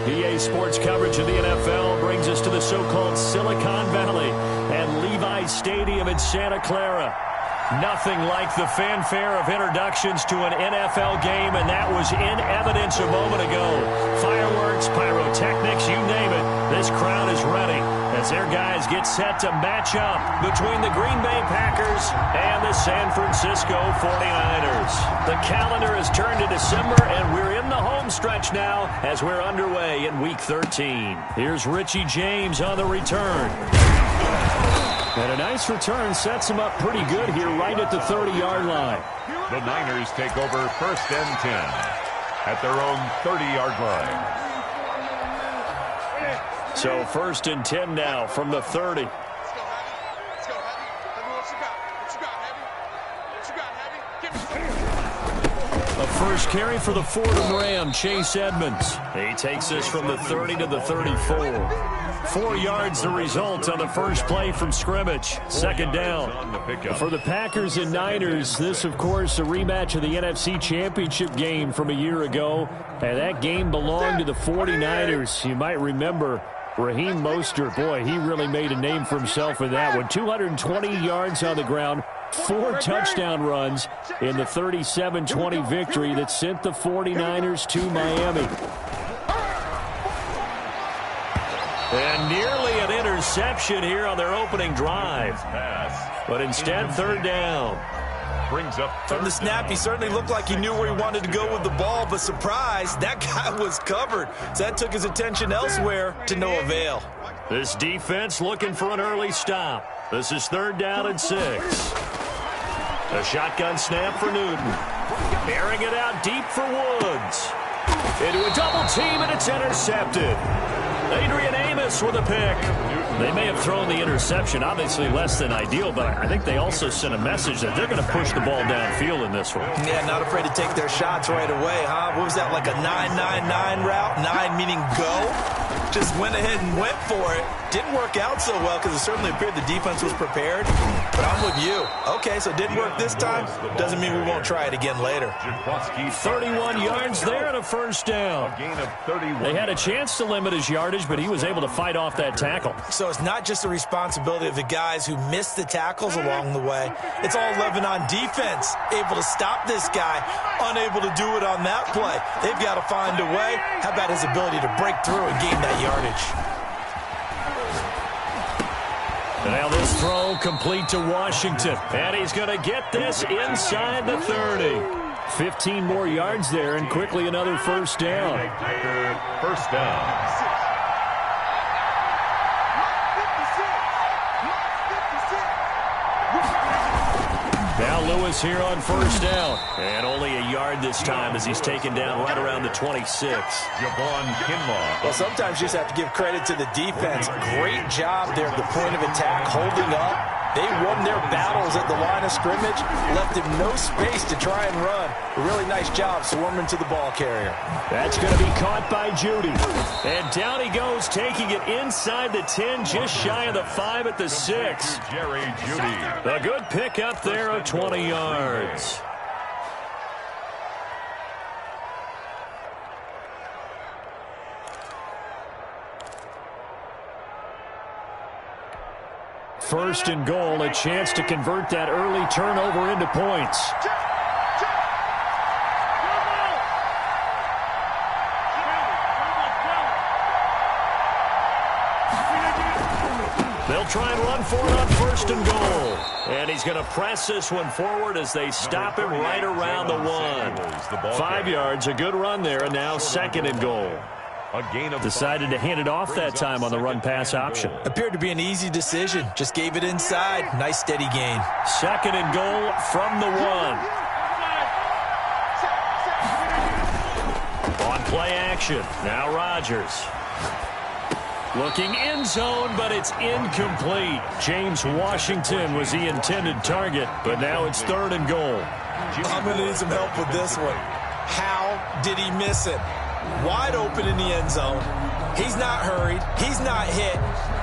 EA Sports coverage of the NFL brings us to the so-called Silicon Valley and Levi's Stadium in Santa Clara. Nothing like the fanfare of introductions to an NFL game, and that was in evidence a moment ago. Fireworks, pyrotechnics, you name it. This crowd is ready as their guys get set to match up between the Green Bay Packers and the San Francisco 49ers. The calendar has turned to December, and we're in the home stretch now as we're underway in Week 13. Here's Richie James on the return. And a nice return sets him up pretty good here right at the 30-yard line. The Niners take over 1st and 10 at their own 30-yard line. So 1st and 10 now from the 30. Let's go, Heavy. What you got, Heavy? A first carry for the Fordham Ram, Chase Edmonds. He takes this from the 30 to the 34. 4 yards the result on the first play from scrimmage. Second down. For the Packers and Niners, this, of course, a rematch of the NFC Championship game from a year ago. And that game belonged to the 49ers. You might remember Raheem Mostert. Boy, he really made a name for himself with that one. 220 yards on the ground. 4 touchdown runs in the 37-20 victory that sent the 49ers to Miami. And nearly an interception here on their opening drive. But instead, third down. Brings up from the snap, he certainly looked like he knew where he wanted to go with the ball, but surprise, that guy was covered. So that took his attention elsewhere to no avail. This defense looking for an early stop. This is 3rd down and 6. A shotgun snap for Newton. Airing it out deep for Woods. Into a double team, and it's intercepted. Adrian Amos with a pick. They may have thrown the interception, obviously less than ideal, but I think they also sent a message that they're going to push the ball downfield in this one. Yeah, not afraid to take their shots right away, huh? What was that, like a 9-9-9 route? 9 meaning go? Just went ahead and went for it. Didn't work out so well because it certainly appeared the defense was prepared. But I'm with you. Okay, so it didn't work this time. Doesn't mean we won't try it again later. 31 yards there and a first down. They had a chance to limit his yardage, but he was able to fight off that tackle. So it's not just the responsibility of the guys who missed the tackles along the way. It's all 11 on defense. Able to stop this guy, unable to do it on that play. They've got to find a way. How about his ability to break through and gain that yardage? Now this throw complete to Washington. And he's going to get this inside the 30. 15 more yards there, and quickly another first down. First down. Now Lewis here on first down. And only a yard this time as he's taken down right around the 26. Javon Kinlaw. Well, sometimes you just have to give credit to the defense. Great job there at the point of attack, holding up. They won their battles at the line of scrimmage, left him no space to try and run. A really nice job swarming to the ball carrier. That's going to be caught by Judy. And down he goes, taking it inside the 10, just shy of the 5 at the 6. Jerry Judy. A good pick up there of 20 yards. First and goal, a chance to convert that early turnover into points. They'll try and run for it on first and goal. And he's going to press this one forward as they stop him right around the 1. 5 yards, a good run there, and now 2nd and goal. Decided to hand it off that time on the run-pass option. Appeared to be an easy decision. Just gave it inside. Nice, steady gain. 2nd and goal from the 1. On play action. Now Rodgers. Looking end zone, but it's incomplete. James Washington was the intended target, but now it's 3rd and goal. I'm going to need some help with this one. How did he miss it? Wide open in the end zone. He's not hurried. He's not hit.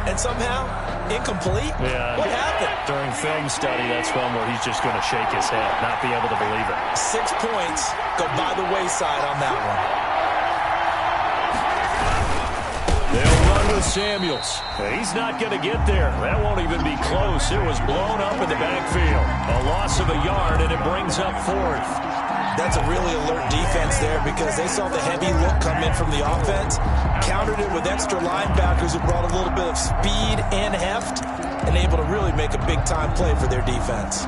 And somehow, incomplete? Yeah. What happened? During film study, that's one where he's just going to shake his head, not be able to believe it. 6 points go by the wayside on that one. with Samuels. He's not going to get there. That won't even be close. It was blown up in the backfield. A loss of a yard, and it brings up fourth. That's a really alert defense there because they saw the heavy look come in from the offense, countered it with extra linebackers who brought a little bit of speed and heft, and able to really make a big-time play for their defense.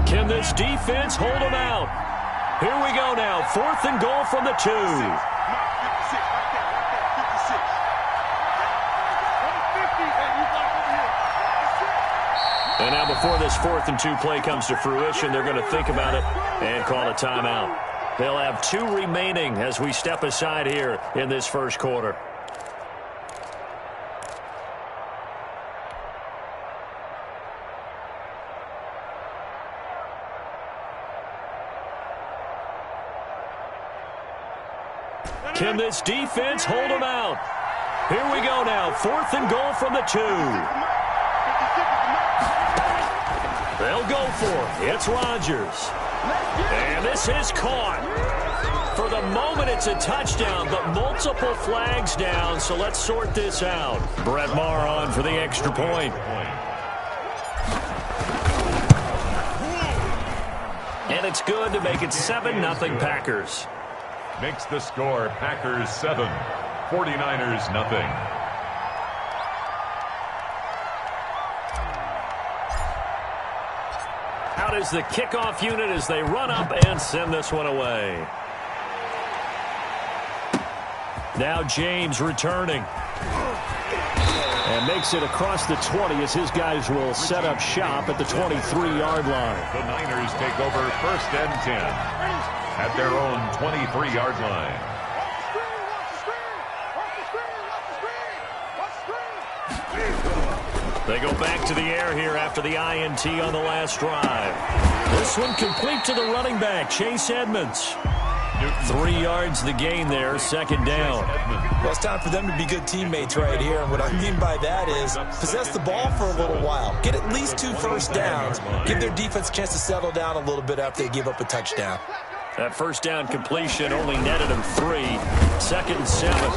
Can this defense hold them out? Here we go now. 4th and goal from the 2. And now before this 4th and 2 play comes to fruition, they're going to think about it and call a timeout. They'll have 2 remaining as we step aside here in this first quarter. Can this defense hold them out? Here we go now. 4th and goal from the 2. They'll go for it. It's Rodgers. And this is caught. For the moment, it's a touchdown, but multiple flags down, so let's sort this out. Brett Maher on for the extra point. And it's good to make it 7-0 Packers. Makes the score Packers 7, 49ers nothing. Out is the kickoff unit as they run up and send this one away. Now James returning. And makes it across the 20 as his guys will set up shop at the 23-yard line. The Niners take over 1st and 10. At their own 23-yard line. They go back to the air here after the INT on the last drive. This one complete to the running back, Chase Edmonds. 3 yards the gain there, 2nd down. Well, it's time for them to be good teammates right here. And what I mean by that is possess the ball for a little while. Get at least 2 first downs. Give their defense a chance to settle down a little bit after they give up a touchdown. That first down completion only netted him 3. 2nd and 7.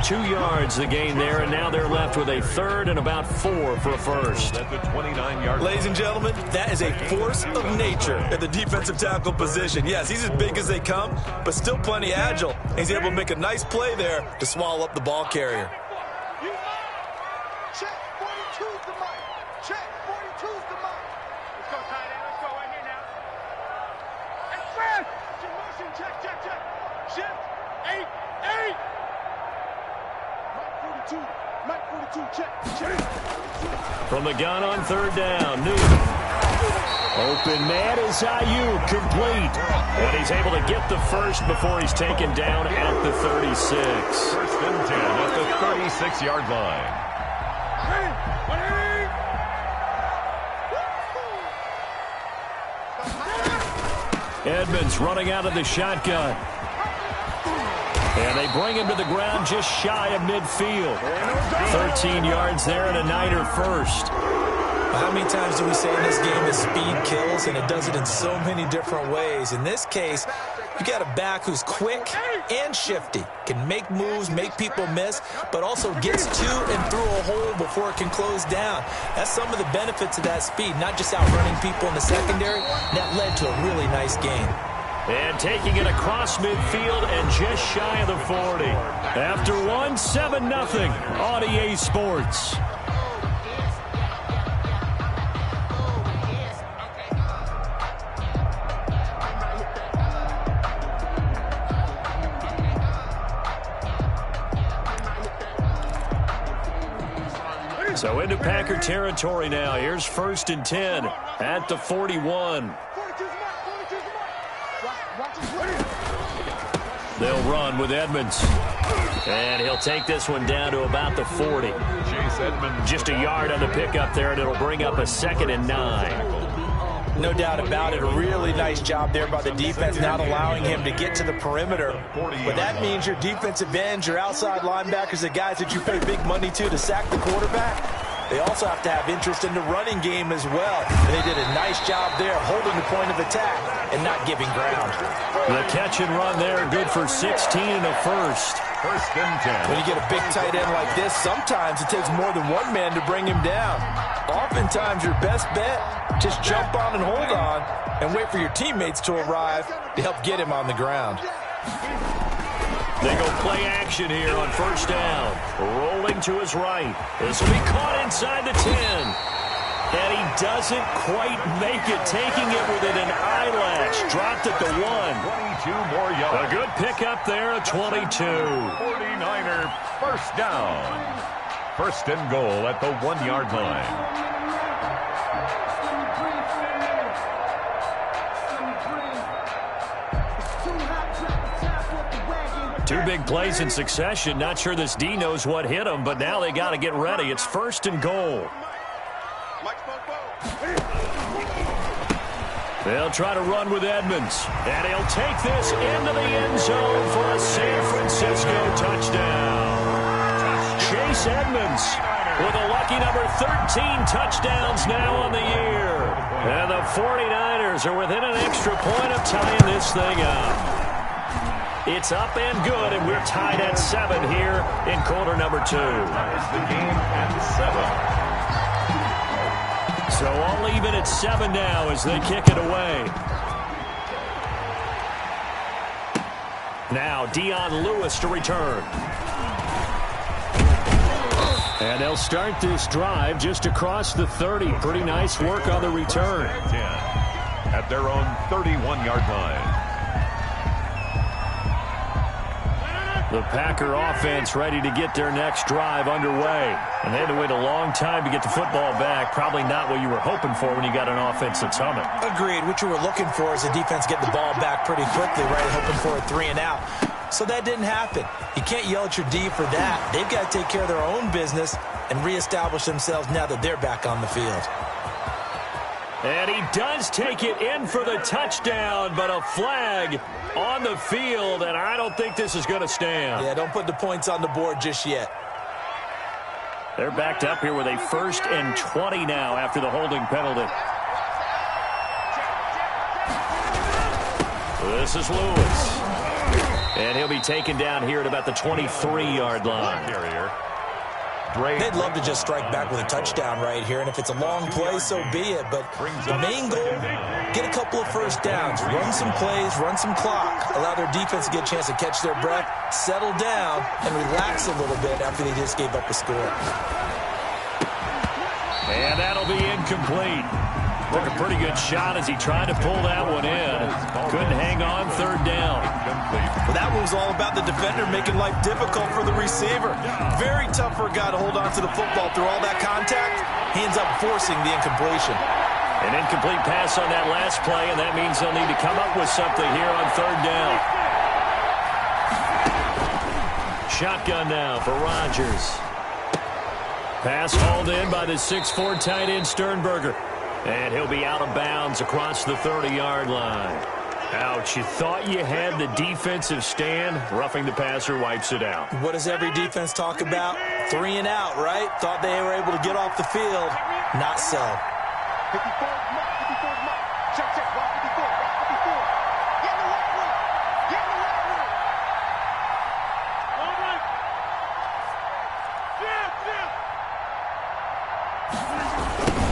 2 yards the gain there, and now they're left with a 3rd and about 4 for a first. At the 29-yard line. Ladies and gentlemen, that is a force of nature at the defensive tackle position. Yes, he's as big as they come, but still plenty agile. He's able to make a nice play there to swallow up the ball carrier. Check, 42's the mic. Check, 42's the mic. Let's go, tight end. Let's go right here now. Hey, Fred! Motion, check. Shift, 8. Mike 42, check. From the gun on 3rd down, Newton. Open man is Ayuk, complete. And he's able to get the first before he's taken down at the 36. 1st and 10 at the 36-yard line. Edmonds running out of the shotgun. And they bring him to the ground just shy of midfield. 13 yards there and a Niner first. How many times do we say in this game that speed kills, and it does it in so many different ways? In this case, you got a back who's quick and shifty, can make moves, make people miss, but also gets to and through a hole before it can close down. That's some of the benefits of that speed, not just outrunning people in the secondary. That led to a really nice game. And taking it across midfield and just shy of the 40. After 7-0 on EA Sports. So into Packer territory now. Here's 1st and 10 at the 41. They'll run with Edmonds. And he'll take this one down to about the 40. Chase Edmonds. Just a yard on the pickup there, and it'll bring up a 2nd and 9. No doubt about it. A really nice job there by the defense, not allowing him to get to the perimeter. But that means your defensive ends, your outside linebackers, the guys that you pay big money to sack the quarterback, they also have to have interest in the running game as well. And they did a nice job there holding the point of attack and not giving ground. The catch and run there, good for 16 and a first. First and 10. When you get a big tight end like this, sometimes it takes more than one man to bring him down. Oftentimes, your best bet, just jump on and hold on and wait for your teammates to arrive to help get him on the ground. They go play action here on first down. Rolling to his right. This will be caught inside the 10. And he doesn't quite make it, taking it within an eyelash. Dropped at the 1. 22 more yards. A good pickup there at 22. 49er first down. First and goal at the 1-yard line. Two big plays in succession. Not sure this D knows what hit him, but now they got to get ready. It's first and goal. They'll try to run with Edmonds. And he'll take this into the end zone for a San Francisco touchdown. Chase Edmonds with a lucky number 13 touchdowns now on the year. And the 49ers are within an extra point of tying this thing up. It's up and good, and we're tied at 7 here in quarter number 2. That is the game at 7. So all even at 7 now as they kick it away. Now Dion Lewis to return. And they'll start this drive just across the 30. Pretty nice work on the return. 10 at their own 31-yard line. The Packer offense ready to get their next drive underway. And they had to wait a long time to get the football back. Probably not what you were hoping for when you got an offense that's humming. Agreed. What you were looking for is the defense getting the ball back pretty quickly, right? Hoping for a 3 and out. So that didn't happen. You can't yell at your D for that. They've got to take care of their own business and reestablish themselves now that they're back on the field. And he does take it in for the touchdown, but a flag on the field, and I don't think this is going to stand. Yeah, don't put the points on the board just yet. They're backed up here with a 1st and 20 now after the holding penalty. This is Lewis. And he'll be taken down here at about the 23-yard line. They'd love to just strike back with a touchdown right here, and if it's a long play, so be it. But the main goal, get a couple of first downs, run some plays, run some clock, allow their defense to get a chance to catch their breath, settle down, and relax a little bit after they just gave up a score. And that'll be incomplete. Took a pretty good shot as he tried to pull that one in. Couldn't hang on 3rd down. Well, that one was all about the defender making life difficult for the receiver. Very tough for a guy to hold on to the football through all that contact. He ends up forcing the incompletion. An incomplete pass on that last play, and that means they'll need to come up with something here on 3rd down. Shotgun now for Rodgers. Pass hauled in by the 6'4" tight end Sternberger. And he'll be out of bounds across the 30-yard line. Ouch, you thought you had the defensive stand. Roughing the passer wipes it out. What does every defense talk about? 3 and out, right? Thought they were able to get off the field. Not so. 54, check, check, rock 54, rock 54. Get in the right room. Get in the right room. All right.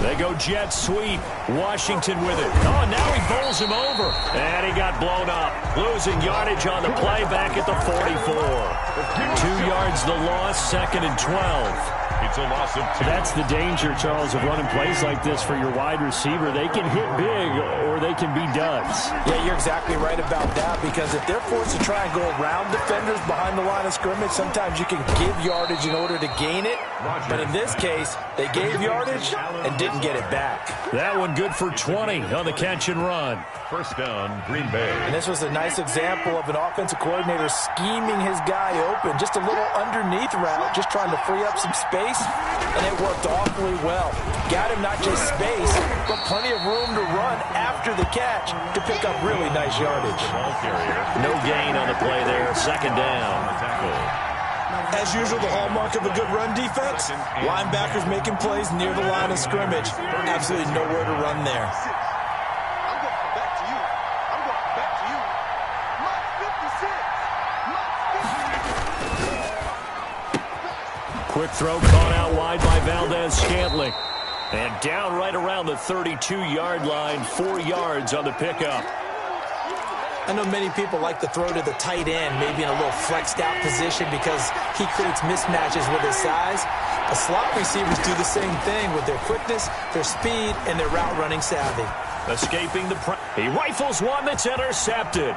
They go jet sweep. Washington with it. Oh, now he bowls him over. And he got blown up. Losing yardage on the play back at the 44. 2 yards the loss, 2nd and 12. It's a loss of 2. That's the danger, Charles, of running plays like this for your wide receiver. They can hit big or they can be duds. Yeah, you're exactly right about that, because if they're forced to try and go around defenders behind the line of scrimmage, sometimes you can give yardage in order to gain it. But in this case, they gave yardage and didn't get it back. That one good for 20 on the catch and run. First down, Green Bay. And this was a nice example of an offensive coordinator scheming his guy open. Just a little underneath route, just trying to free up some space. space, and it worked awfully well. Got him not just space, but plenty of room to run after the catch to pick up really nice yardage. No gain on the play there. Second down. As usual, the hallmark of a good run defense, linebackers making plays near the line of scrimmage. Absolutely nowhere to run there. I'm going back to you. I'm going back to you. Mark 56. Quick throw caught out wide by Valdez-Scantling. And down right around the 32-yard line, 4 yards on the pickup. I know many people like to throw to the tight end, maybe in a little flexed out position because he creates mismatches with his size. The slot receivers do the same thing with their quickness, their speed, and their route running savvy. Escaping the press. He rifles one that's intercepted.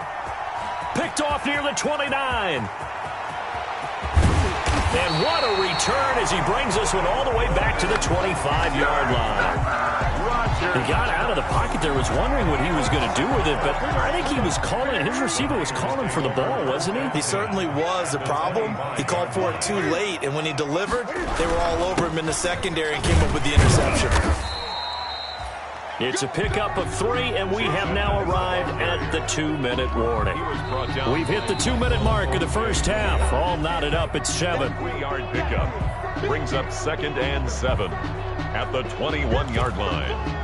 Picked off near the 29. And what a return as he brings this one all the way back to the 25-yard line. He got out of the pocket there, was wondering what he was going to do with it, but I think he was calling, his receiver was calling for the ball, wasn't he? He certainly was. The problem, he called for it too late, and when he delivered, they were all over him in the secondary and came up with the interception. It's a pickup of 3, and we have now arrived at the 2-minute warning. We've hit the 2-minute mark of the first half. All knotted up at 7. 3-yard pickup brings up 2nd and 7 at the 21-yard line.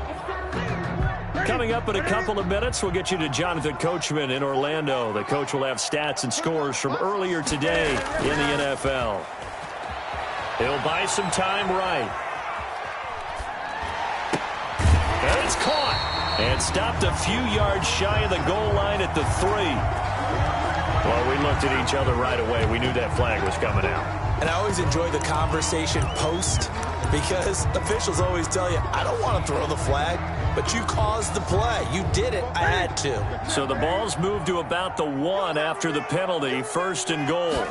Coming up in a couple of minutes, we'll get you to Jonathan Coachman in Orlando. The coach will have stats and scores from earlier today in the NFL. He'll buy some time right. And it's caught and stopped a few yards shy of the goal line at the 3. Well, we looked at each other right away. We knew that flag was coming out. And I always enjoy the conversation post because officials always tell you, I don't want to throw the flag, but you caused the play. You did it. I had to. So the ball's moved to about the 1 after the penalty. 1st and goal.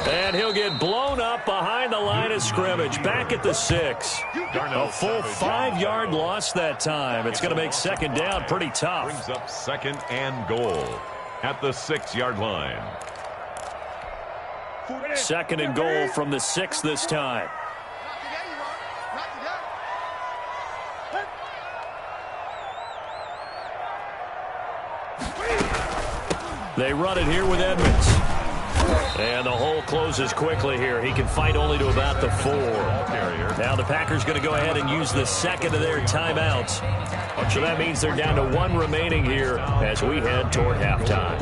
And he'll get blown up behind the line of scrimmage. Back at the 6. A full 5-yard loss that time. It's going to make 2nd down pretty tough. Brings up 2nd and goal at the 6-yard line. 2nd and goal from the 6 this time. They run it here with Edmonds. And the hole closes quickly here. He can fight only to about the 4. Now the Packers going to go ahead and use the 2nd of their timeouts. So that means they're down to 1 remaining here as we head toward halftime.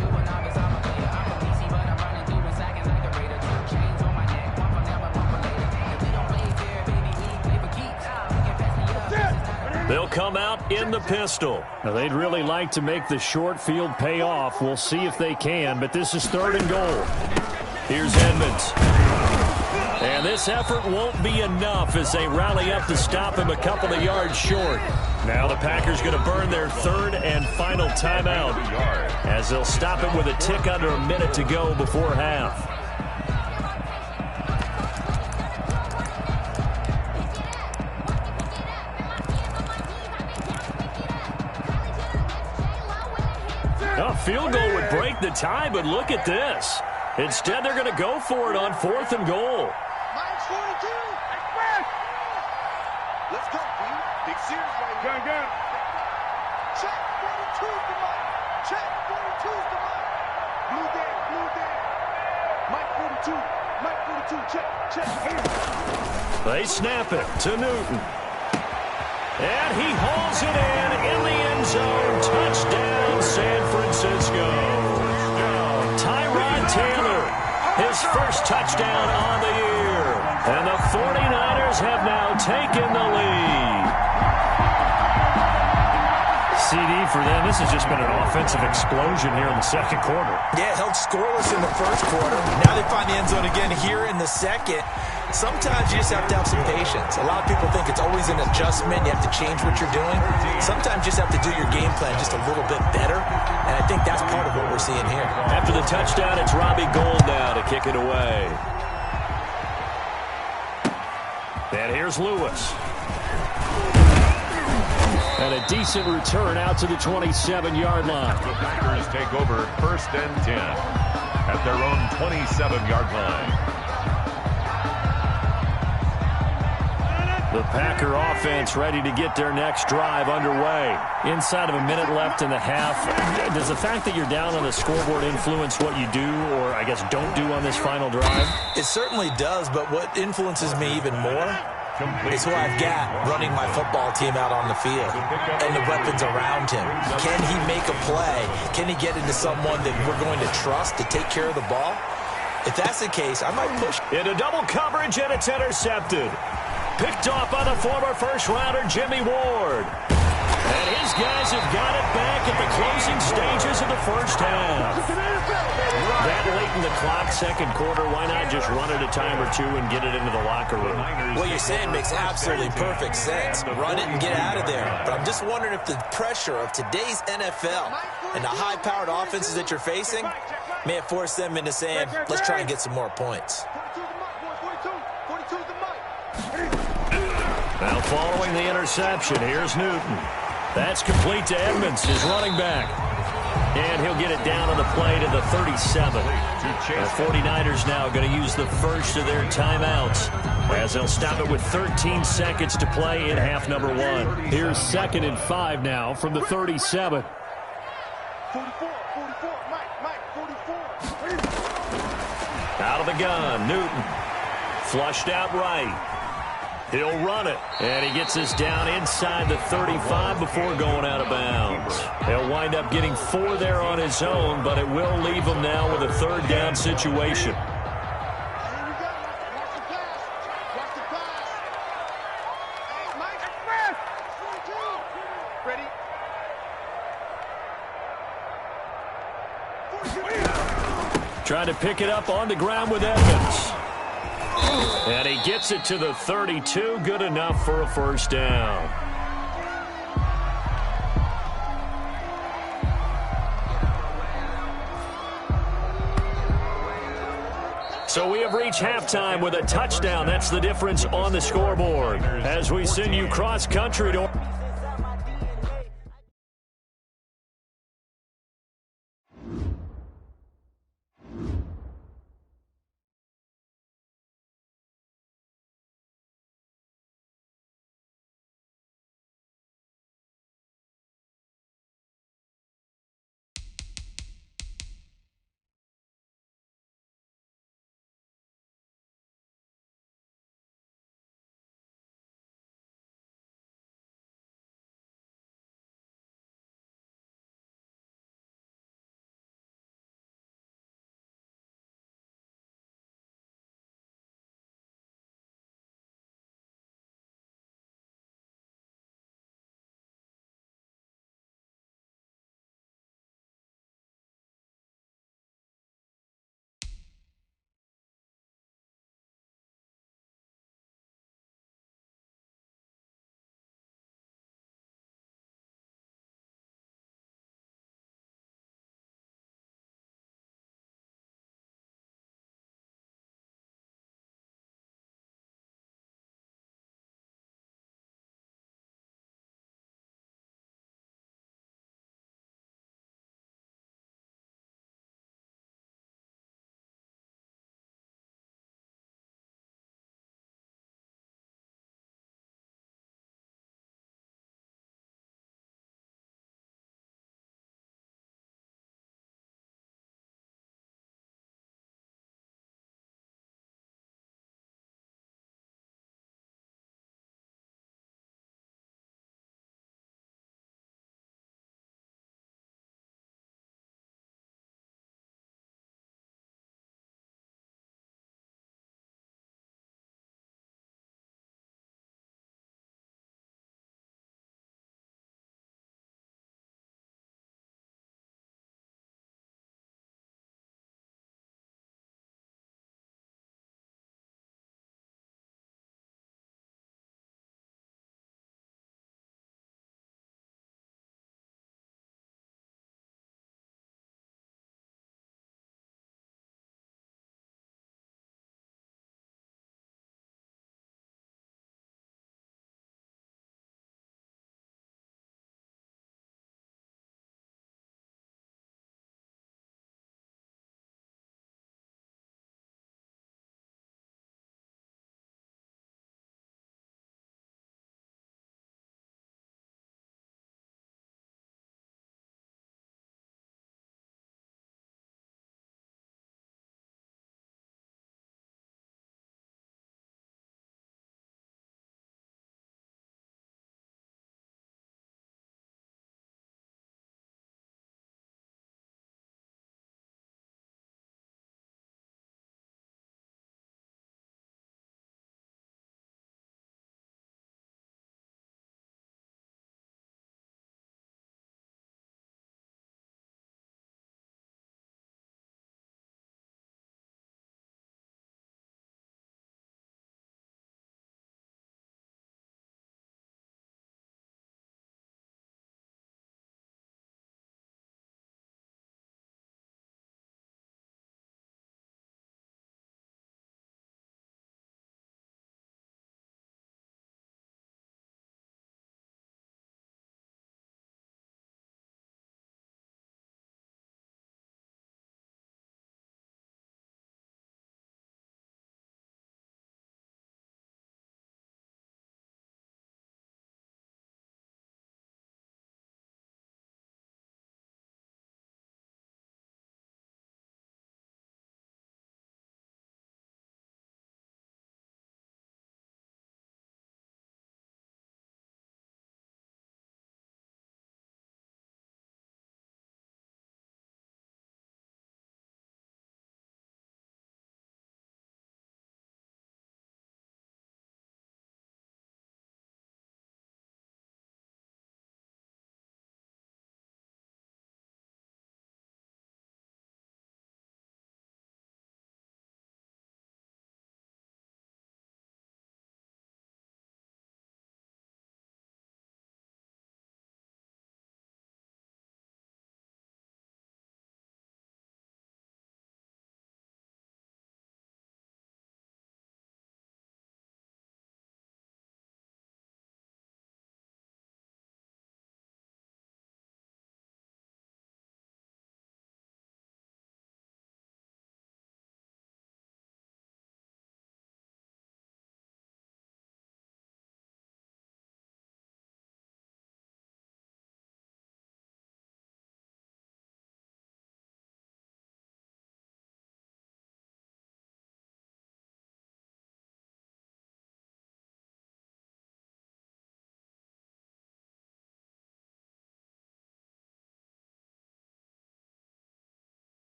They'll come out in the pistol. Now, they'd really like to make the short field pay off. We'll see if they can, but this is 3rd and goal. Here's Edmonds. And this effort won't be enough as they rally up to stop him a couple of yards short. Now the Packers going to burn their 3rd and final timeout as they'll stop him with a tick under a minute to go before half. A field goal would break the tie, but look at this. Instead, they're going to go for it on 4th and goal. Minus 42. Express. Let's go, B. Big series right here. Go. Check 42's the mic. Check 42's the mic. Blue Dan. Mike 42. Mike 42. Check. They snap it to Newton. And he hauls it in the end zone. Touchdown, San Francisco. Tyrod Taylor, his first touchdown on the year. And the 49ers have now taken the lead. CD for them. This has just been an offensive explosion here in the 2nd quarter. Yeah, held scoreless in the 1st quarter. Now they find the end zone again here in the 2nd. Sometimes you just have to have some patience. A lot of people think it's always an adjustment. You have to change what you're doing. Sometimes you just have to do your game plan just a little bit better. And I think that's part of what we're seeing here. After the touchdown, it's Robbie Gould now to kick it away. And here's Lewis. And a decent return out to the 27-yard line. The Packers take over 1st and 10 at their own 27-yard line. The Packer offense ready to get their next drive underway. Inside of a minute left in the half, does the fact that you're down on the scoreboard influence what you do, or I guess don't do on this final drive? It certainly does, but what influences me even more is who I've got running my football team out on the field and the weapons around him. Can he make a play? Can he get into someone that we're going to trust to take care of the ball? If that's the case, I might push. Into double coverage, and it's intercepted. Picked off by the former first-rounder Jimmy Ward. And his guys have got it back at the closing stages of the first half. That late in the clock, second quarter, why not just run it a time or two and get it into the locker room? What you're saying makes absolutely perfect sense. Run it and get out of there. But I'm just wondering if the pressure of today's NFL and the high-powered offenses that you're facing may have forced them into saying, let's try and get some more points. Now following the interception, here's Newton. That's complete to Edmonds, his running back. And he'll get it down on the play to the 37. The 49ers now going to use the first of their timeouts as they'll stop it with 13 seconds to play in half number one. Here's 2nd and 5 now from the 37. 44, Mike, 44. Out of the gun, Newton. Flushed out right. He'll run it, and he gets us down inside the 35 before going out of bounds. He'll wind up getting 4 there on his own, but it will leave him now with a third down situation. Trying to pick it up on the ground with Edmonds. And he gets it to the 32. Good enough for a first down. So we have reached halftime with a touchdown. That's the difference on the scoreboard as we send you cross country to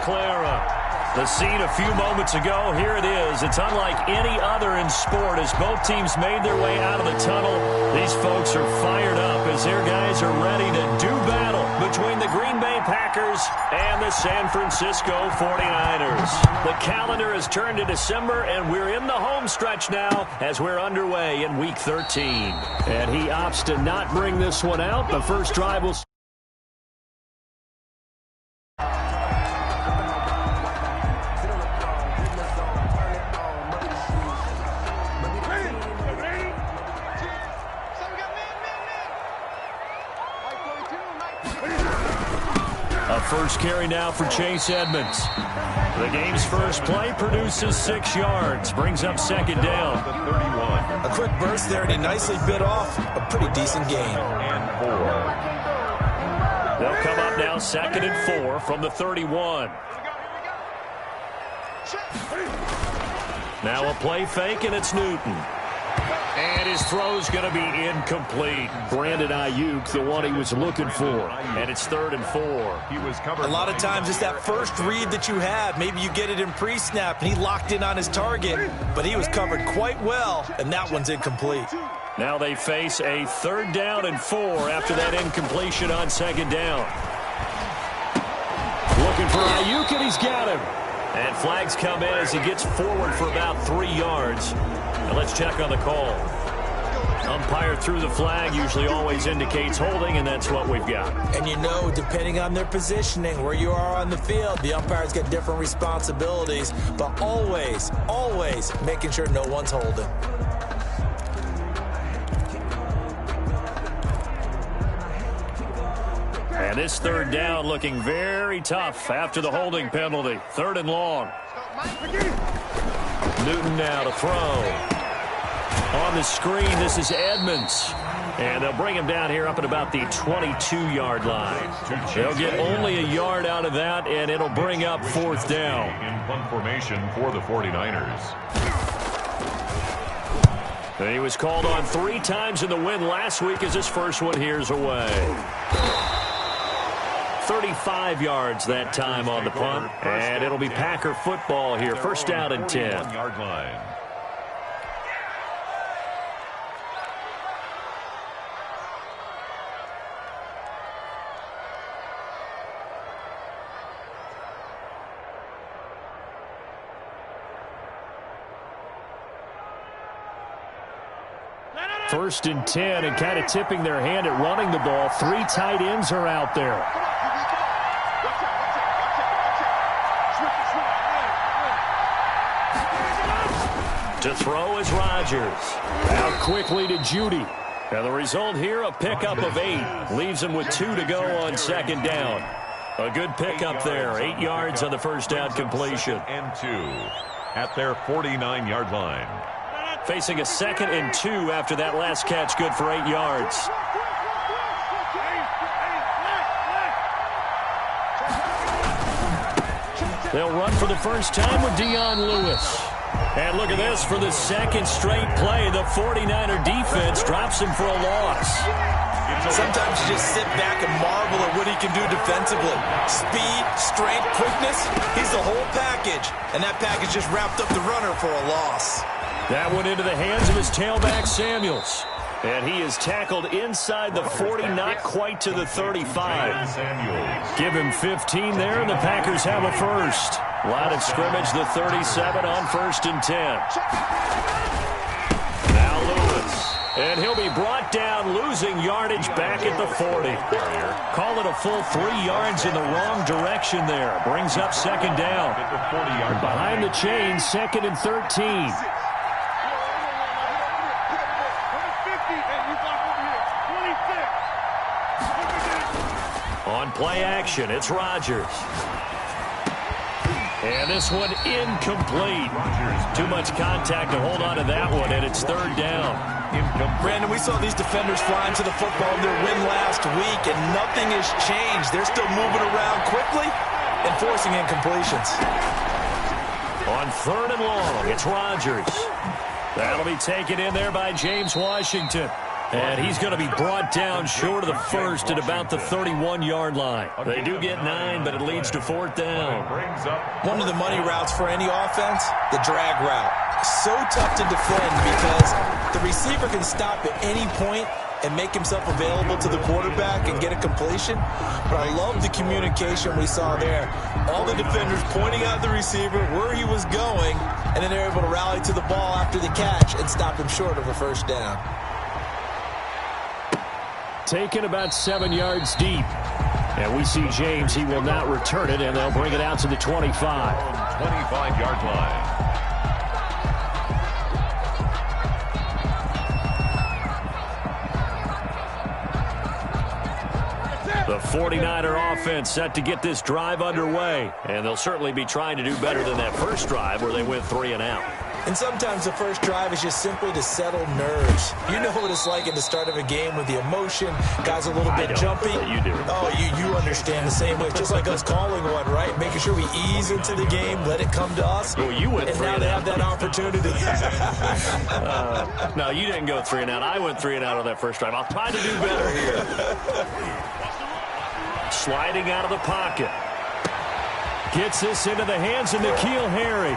Clara. The scene a few moments ago, here it is. It's unlike any other in sport as both teams made their way out of the tunnel. These folks are fired up as their guys are ready to do battle between the Green Bay Packers and the San Francisco 49ers. The calendar has turned to December, and we're in the home stretch now as we're underway in Week 13. And he opts to not bring this one out. The first drive will... First carry now for Chase Edmonds. The game's first play produces 6 yards, brings up second down. A quick burst there, and he nicely bit off a pretty decent gain. And 4. They'll come up now second and 4 from the 31. Now a play fake, and it's Newton. And his throw's going to be incomplete. Brandon Ayuk, the one he was looking for. And it's 3rd and 4. He was covered. A lot of times it's that first read that you have. Maybe you get it in pre-snap, and he locked in on his target. But he was covered quite well, and that one's incomplete. Now they face a 3rd down and 4 after that incompletion on second down. Looking for Ayuk, and he's got him. And flags come in as he gets forward for about 3 yards. And let's check on the call. Umpire threw the flag, usually always indicates holding, and that's what we've got. And you know, depending on their positioning, where you are on the field, the umpires get different responsibilities, but always, always making sure no one's holding. And this 3rd down looking very tough after the holding penalty. 3rd and long. Newton now to throw. On the screen, this is Edmonds. And they'll bring him down here up at about the 22-yard line. They'll get only a yard out of that, and it'll bring up 4th down. In punt formation for the 49ers. He was called on 3 times in the win last week as his first one here's away. 35 yards that time on the punt. And it'll be Packer football here. First down and 10. 1-yard line. First and 10, and kind of tipping their hand at running the ball. 3 tight ends are out there. To throw is Rodgers. Out quickly to Judy. And the result here, a pickup of 8. Leaves him with 2 to go on second down. A good pickup there. 8 yards on the first down completion. And 2 at their 49-yard line. Facing a 2nd and 2 after that last catch, good for 8 yards. They'll run for the first time with Dion Lewis. And look at this, for the 2nd straight play, the 49er defense drops him for a loss. Sometimes you just sit back and marvel at what he can do defensively. Speed, strength, quickness, he's the whole package. And that package just wrapped up the runner for a loss. That went into the hands of his tailback, Samuels. And he is tackled inside the 40, not quite to the 35. Give him 15 there, and the Packers have a first. Line of scrimmage, the 37 on 1st and 10. Now Lewis. And he'll be brought down, losing yardage back at the 40. Call it a full 3 yards in the wrong direction there. Brings up second down. Behind the chains, 2nd and 13. On play action, it's Rodgers. And this one incomplete. Too much contact to hold on to that one, and it's 3rd down. Brandon, we saw these defenders flying to the football in their win last week, and nothing has changed. They're still moving around quickly and forcing incompletions. On 3rd and long, it's Rodgers. That'll be taken in there by James Washington. And he's going to be brought down short of the first at about the 31-yard line. They do get 9, but it leads to 4th down. One of the money routes for any offense, the drag route. So tough to defend because the receiver can stop at any point and make himself available to the quarterback and get a completion. But I love the communication we saw there. All the defenders pointing out the receiver where he was going, and then they're able to rally to the ball after the catch and stop him short of a first down. Taken about 7 yards deep. And we see James. He will not return it, and they'll bring it out to the 25. 25-yard line. The 49er offense set to get this drive underway. And they'll certainly be trying to do better than that first drive where they went 3 and out. And sometimes the first drive is just simply to settle nerves. You know what it's like at the start of a game with the emotion. Guys a little bit jumpy. You do. Oh, you understand the same way. Just like us calling one, right? Making sure we ease into the game, let it come to us. Well, you went and 3 now and they out. have that opportunity. No, you didn't go 3 and out. I went 3 and out on that first drive. I'll try to do better here. Sliding out of the pocket. Gets this into the hands of N'Keal Harry.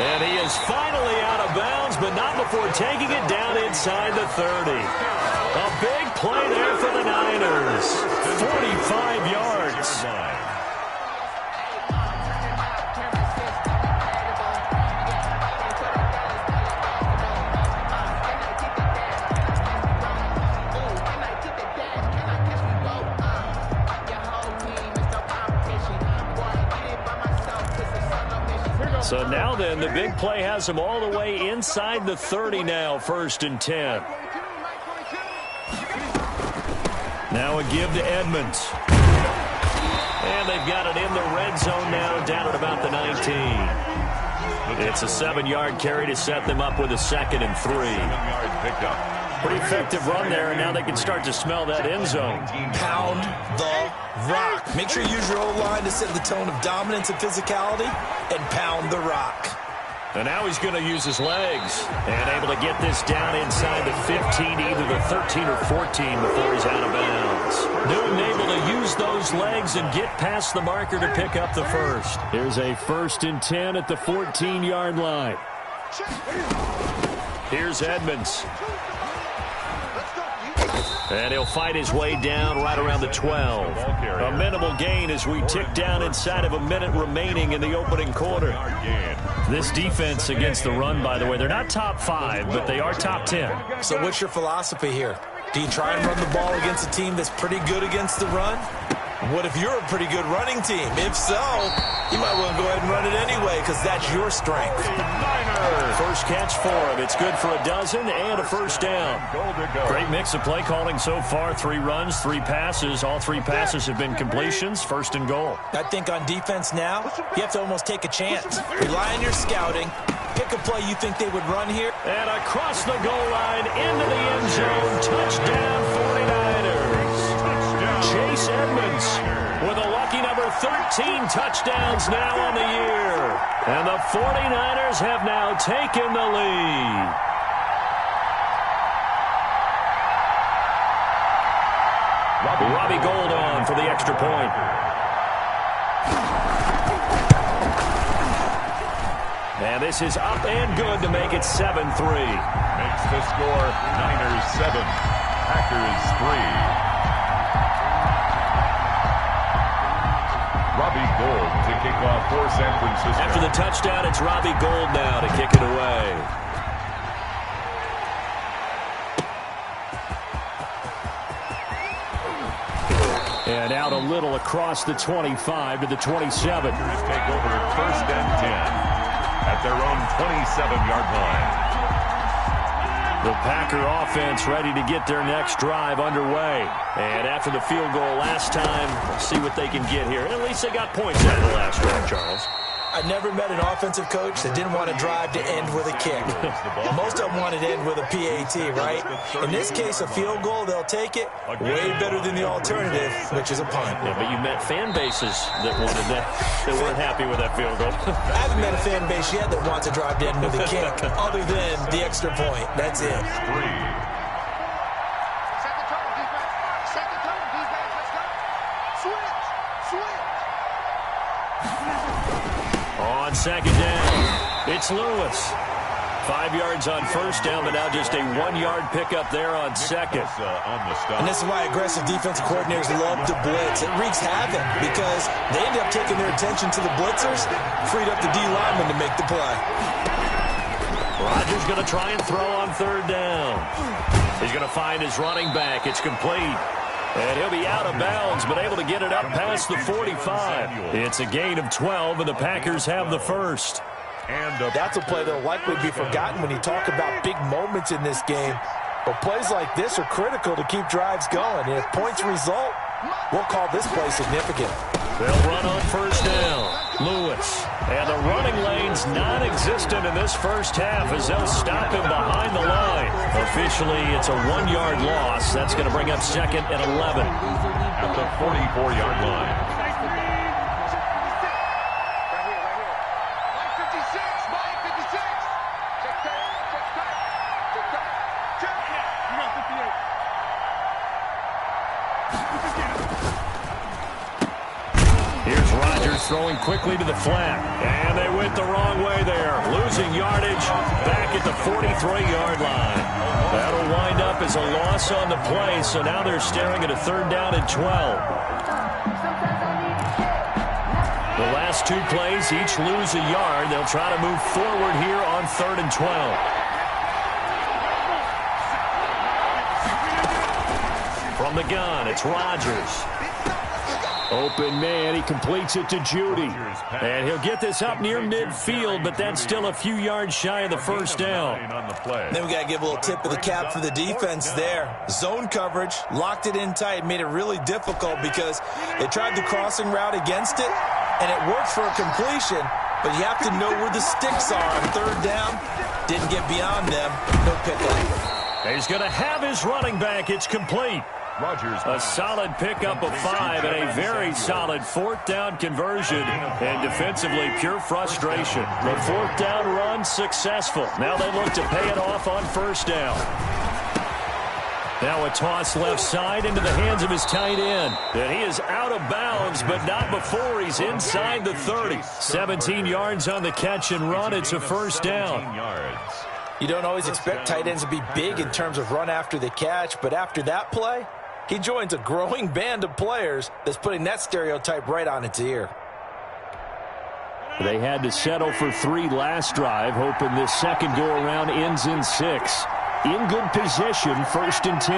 And he is finally out of bounds, but not before taking it down inside the 30. A big play there for the Niners. 45 yards. So now then, the big play has them all the way inside the 30 now, 1st and 10. Now a give to Edmonds. And they've got it in the red zone now, down at about the 19. It's a 7-yard carry to set them up with a 2nd and 3. 7 yards picked up. Pretty effective run there, and now they can start to smell that end zone. Pound the rock. Make sure you use your O-line to set the tone of dominance and physicality, and pound the rock. And now he's going to use his legs. And able to get this down inside the 15, either the 13 or 14 before he's out of bounds. Newton able to use those legs and get past the marker to pick up the first. Here's a 1st and 10 at the 14-yard line. Here's Edmonds. And he'll fight his way down right around the 12. A minimal gain as we tick down inside of a minute remaining in the opening quarter. This defense against the run, by the way, they're not top 5, but they are top 10. So what's your philosophy here? Do you try and run the ball against a team that's pretty good against the run? What if you're a pretty good running team? If so, you might want to go ahead and run it anyway because that's your strength. First catch for him. It's good for a dozen and a first down. Great mix of play calling so far. 3 runs, 3 passes. All 3 passes have been completions. 1st and goal. I think on defense now, you have to almost take a chance. Rely on your scouting. Pick a play you think they would run here. And across the goal line into the end zone. Touchdown 49ers. Chase Edmonds with a lucky number 13 touchdowns now on the year. And the 49ers have now taken the lead. Robbie Gould on for the extra point. And this is up and good to make it 7-3. Makes the score Niners 7, Packers 3. Robbie Gould to kick off for San Francisco. After the touchdown, it's Robbie Gould now to kick it away. And out a little across the 25 to the 27. Take over 1st and 10 at their own 27-yard line. The Packer offense ready to get their next drive underway. And after the field goal last time, we'll see what they can get here. And at least they got points out of the last drive, Charles. I never met an offensive coach that didn't want to drive to end with a kick. Most of them wanted to end with a PAT, right? In this case, a field goal, they'll take it. Way better than the alternative, which is a punt. Yeah, but you met fan bases that wanted that, that weren't happy with that field goal. I haven't met a fan base yet that wants to drive to end with a kick, other than the extra point. That's it. on second down. It's Lewis. 5 yards on first down, but now just a 1-yard pickup there on second. And this is why aggressive defensive coordinators love to blitz. It wreaks havoc because they end up taking their attention to the blitzers, freed up the D lineman to make the play. Rodgers going to try and throw on third down. He's going to find his running back. It's complete. And he'll be out of bounds, but able to get it up past the 45. It's a gain of 12, and the Packers have the first. That's a play that will likely be forgotten when you talk about big moments in this game. But plays like this are critical to keep drives going. And if points result, we'll call this play significant. They'll run on first down. Lewis. And the running lane's non-existent in this first half as they'll stop him behind the line. Officially, it's a 1-yard loss. That's going to bring up second and 11. At the 44-yard line. Here's Rodgers throwing quickly to the flat. And they went the wrong way there. Losing yardage back at the 43-yard line. That'll wind up as a loss on the play, so now they're staring at a third down and 12. The last two plays each lose a yard. They'll try to move forward here on third and 12. From the gun, it's Rodgers. Open man, he completes it to Judy. And he'll get this up near midfield, but that's still a few yards shy of the first down. Then we got to give a little tip of the cap for the defense there. Zone coverage, locked it in tight, made it really difficult because they tried the crossing route against it, and it worked for a completion, but you have to know where the sticks are on third down. Didn't get beyond them, no pickup. He's going to have his running back. It's complete. A solid pickup of 5 and a very solid fourth down conversion, and defensively pure frustration. The fourth down run successful. Now they look to pay it off on first down. Now a toss left side into the hands of his tight end. And he is out of bounds, but not before he's inside the 30. 17 yards on the catch and run. It's a first down. You don't always expect tight ends to be big in terms of run after the catch, but after that play, he joins a growing band of players that's putting that stereotype right on its ear. They had to settle for 3 last drive, hoping this second go-around ends in 6. In good position, first and 10.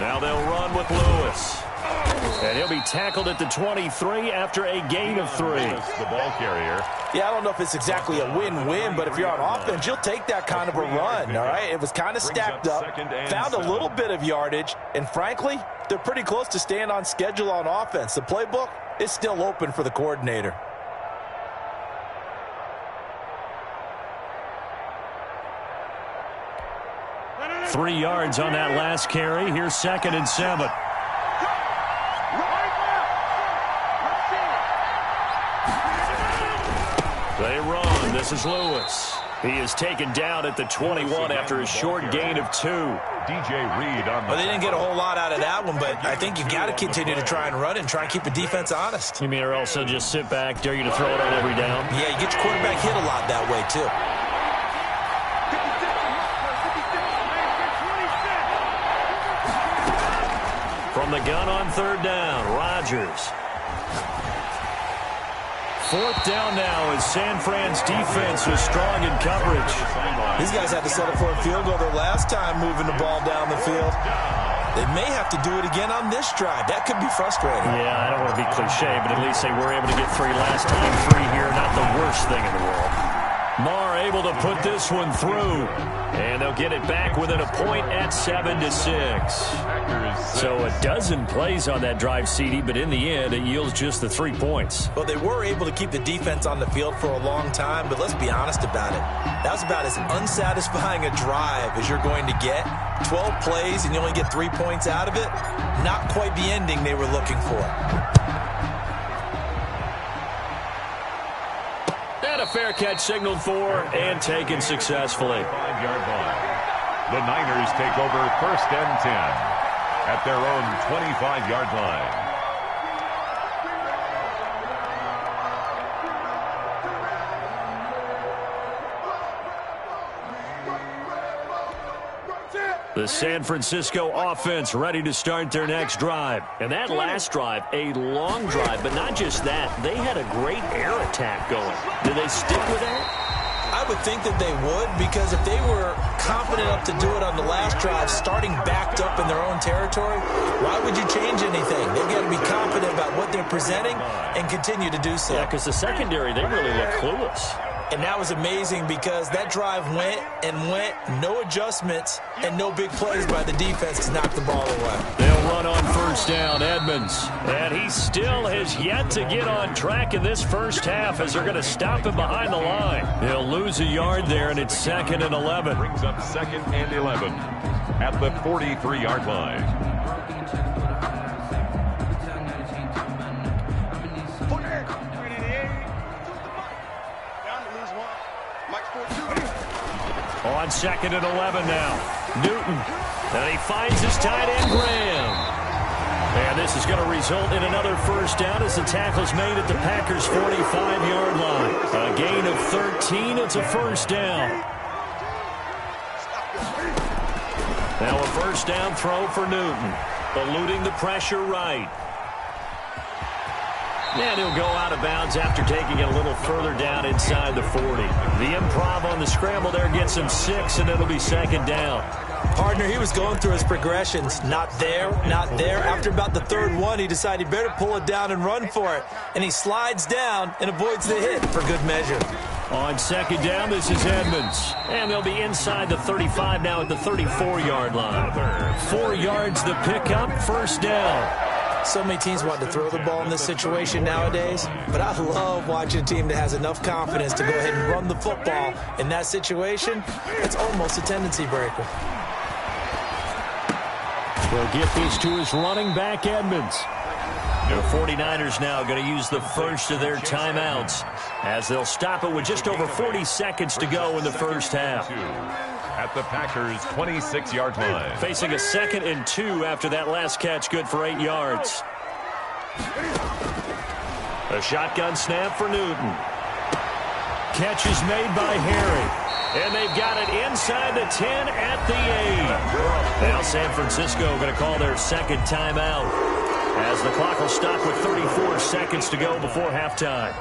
Now they'll run with Lewis. And he'll be tackled at the 23 after a gain of 3. The ball carrier. Yeah, I don't know if it's exactly a win-win, but if you're on offense, you'll take that kind of a run, all right? It was kind of stacked up, found a little bit of yardage, and frankly, they're pretty close to staying on schedule on offense. The playbook is still open for the coordinator. Three yards on that last carry. Here's second and 7. They run. This is Lewis. He is taken down at the 21 after a short gain of 2. DJ Reed on the... Well, they didn't get a whole lot out of that one, but I think you got to continue to try and run and try and keep the defense honest. You mean or else they'll just sit back, dare you to throw it on every down? Yeah, you get your quarterback hit a lot that way, too. From the gun on third down, Rodgers. Fourth down now as San Fran's defense was strong in coverage. These guys had to settle for a field goal their last time moving the ball down the field. They may have to do it again on this drive. That could be frustrating. Yeah, I don't want to be cliche, but at least they were able to get 3 last time. 3 here, not the worst thing in the world. Marr able to put this one through. And they'll get it back within a point at 7-6. So a dozen plays on that drive, CD, but in the end, it yields just the 3 points. Well, they were able to keep the defense on the field for a long time, but let's be honest about it. That was about as unsatisfying a drive as you're going to get. 12 plays and you only get 3 points out of it. Not quite the ending they were looking for. And a fair catch signaled for and taken successfully. 5-yard line. The Niners take over first and 10 at their own 25-yard line. The San Francisco offense ready to start their next drive. And that last drive, a long drive, but not just that. They had a great air attack going. Do they stick with that? I would think that they would, because if they were confident enough to do it on the last drive, starting backed up in their own territory, why would you change anything? They've got to be confident about what they're presenting and continue to do so. Yeah, because the secondary, they really look clueless. And that was amazing because that drive went and went, no adjustments and no big plays by the defense to knock the ball away. They'll run on first down, Edmonds. And he still has yet to get on track in this first half as they're going to stop him behind the line. They'll lose a yard there, and it's 2nd and 11. Brings up 2nd and 11 at the 43-yard line. On 2nd and 11 now. Newton. And he finds his tight end, Graham. And this is going to result in another first down as the tackle's made at the Packers' 45-yard line. A gain of 13. It's a first down. Now a first down throw for Newton. Eluding the pressure right. And he'll go out of bounds after taking it a little further down inside the 40. The improv on the scramble there gets him 6, and it'll be 2nd down. Partner, he was going through his progressions. Not there, not there. After about the 3rd one, he decided he better pull it down and run for it. And he slides down and avoids the hit for good measure. On 2nd down, this is Edmonds. And they'll be inside the 35 now at the 34-yard line. 4 yards the pickup, first down. So many teams want to throw the ball in this situation nowadays, but I love watching a team that has enough confidence to go ahead and run the football. In that situation, it's almost a tendency breaker. We'll get these to his running back, Edmonds. The 49ers now going to use the first of their timeouts as they'll stop it with just over 40 seconds to go in the first half. At the Packers' 26-yard line. Facing a 2nd and 2 after that last catch, good for 8 yards. A shotgun snap for Newton. Catch is made by Harry. And they've got it inside the 10 at the 8. Now San Francisco going to call their 2nd timeout as the clock will stop with 34 seconds to go before halftime.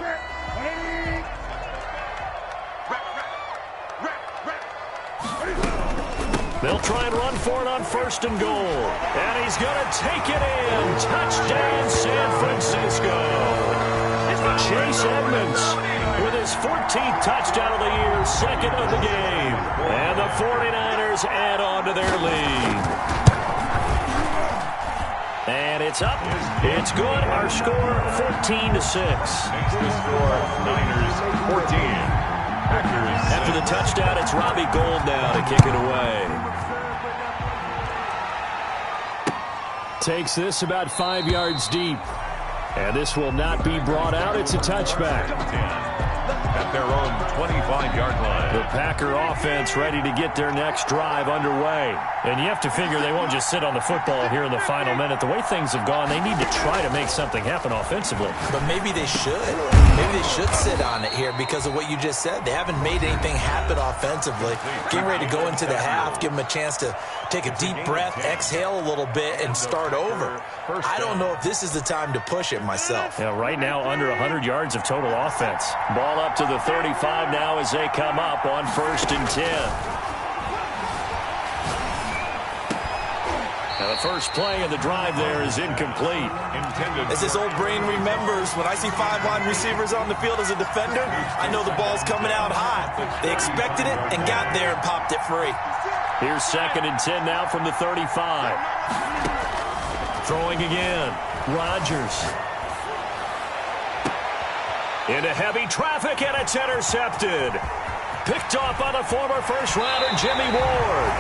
They'll try and run for it on 1st and goal. And he's going to take it in. Touchdown, San Francisco. Chase Edmonds with his 14th touchdown of the year, 2nd of the game. And the 49ers add on to their lead. And it's up. It's good. Our score, 14-6. Makes the score Niners 14. Packers. After the touchdown, it's Robbie Gould now to kick it away. Takes this about 5 yards deep. And this will not be brought out. It's a touchback. At their own 25-yard line. The Packer offense ready to get their next drive underway. And you have to figure they won't just sit on the football here in the final minute. The way things have gone, they need to try to make something happen offensively. But maybe they should. Maybe they should sit on it here because of what you just said. They haven't made anything happen offensively. Getting ready to go into the half, give them a chance to take a deep breath, exhale a little bit, and start over. I don't know if this is the time to push it myself. Yeah, right now under 100 yards of total offense. Ball up to the 35 now as they come up on 1st and 10. Now the first play of the drive there is incomplete. As this old brain remembers, when I see 5 wide receivers on the field as a defender, I know the ball's coming out hot. They expected it and got there and popped it free. Here's 2nd and 10 now from the 35. Throwing again. Rodgers. Into heavy traffic, and it's intercepted. Picked off by the former first-rounder Jimmy Ward.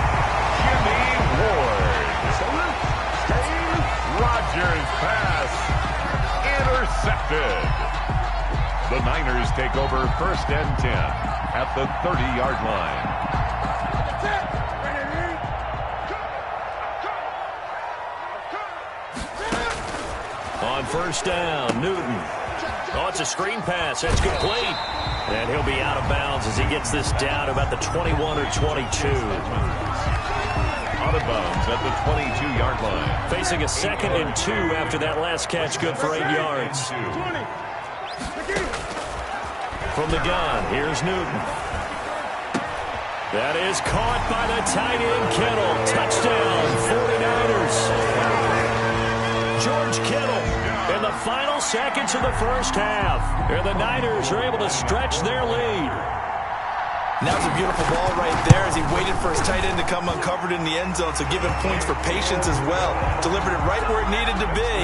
Jimmy Ward. Rodgers pass intercepted. The Niners take over 1st and 10 at the 30-yard line. On 1st down, Newton. Oh, it's a screen pass. That's complete. And he'll be out of bounds as he gets this down about the 21 or 22. out of bounds at the 22-yard line. Facing a 2nd and 2 after that last catch, good for 8 yards. From the gun, here's Newton. That is caught by the tight end, Kittle. Touchdown, 49ers. George Kittle in the final seconds of the first half. And the Niners are able to stretch their lead. That was a beautiful ball right there as he waited for his tight end to come uncovered in the end zone, so give him points for patience as well. Delivered it right where it needed to be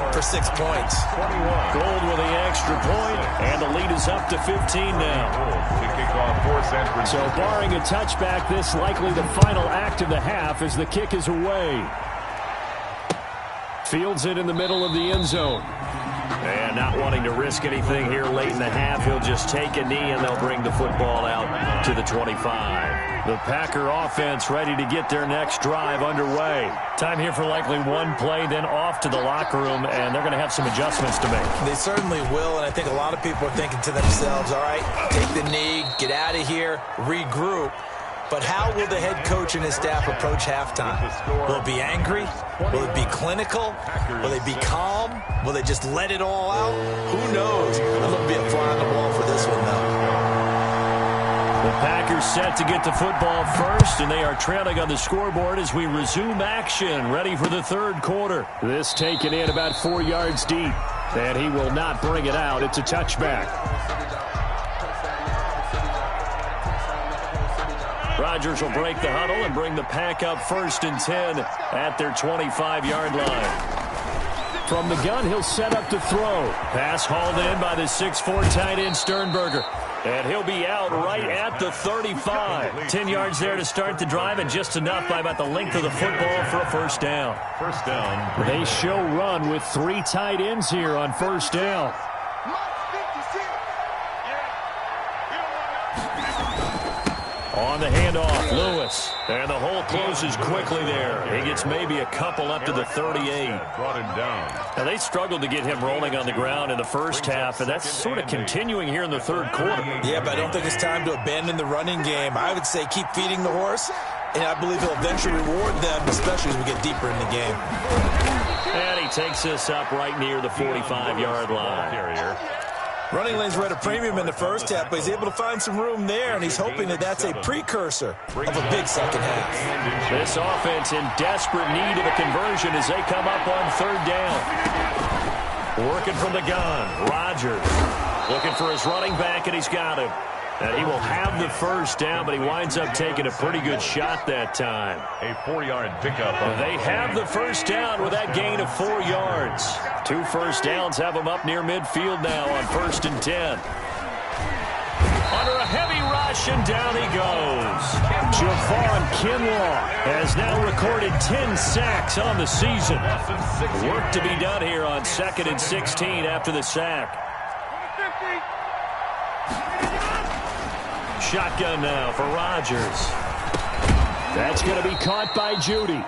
for 6 points. 21. Gold with the extra point, and the lead is up to 15 now. To kick off for San Francisco. So barring a touchback, this likely the final act of the half as the kick is away. Fields it in the middle of the end zone. And not wanting to risk anything here late in the half, he'll just take a knee and they'll bring the football out to the 25. The Packer offense ready to get their next drive underway. Time here for likely one play, then off to the locker room, and they're going to have some adjustments to make. They certainly will, and I think a lot of people are thinking to themselves, all right, take the knee, get out of here, regroup. But how will the head coach and his staff approach halftime? Will it be angry? Will it be clinical? Will they be calm? Will they just let it all out? Who knows? There'll be a fly on the wall for this one, though. The Packers set to get the football first, and they are trailing on the scoreboard as we resume action, ready for the third quarter. This taken in about 4 yards deep, and he will not bring it out. It's a touchback. Rodgers will break the huddle and bring the Pack up 1st and 10 at their 25-yard line. From the gun, he'll set up to throw. Pass hauled in by the 6'4" tight end Sternberger. And he'll be out right at the 35. 10 yards there to start the drive, and just enough by about the length of the football for a first down. First down. They show run with 3 tight ends here on first down. On the handoff, Lewis. And the hole closes quickly there. He gets maybe a couple up to the 38. Brought him down. Now, they struggled to get him rolling on the ground in the first half, and that's sort of continuing here in the third quarter. Yeah, but I don't think it's time to abandon the running game. I would say keep feeding the horse, and I believe he'll eventually reward them, especially as we get deeper in the game. And he takes this up right near the 45-yard line. Carrier. Running lanes were at a premium in the first half, but he's able to find some room there, and he's hoping that that's a precursor of a big second half. This offense in desperate need of a conversion as they come up on third down. Working from the gun, Rodgers looking for his running back, and he's got him. And he will have the first down, but he winds up taking a pretty good shot that time. A 4-yard pickup. They have the first down with that gain of 4 yards. 2 first downs have them up near midfield now on 1st and 10. Under a heavy rush, and down he goes. Javon Kinlaw has now recorded 10 sacks on the season. Work to be done here on 2nd and 16 after the sack. Shotgun now for Rodgers. That's going to be caught by Judy.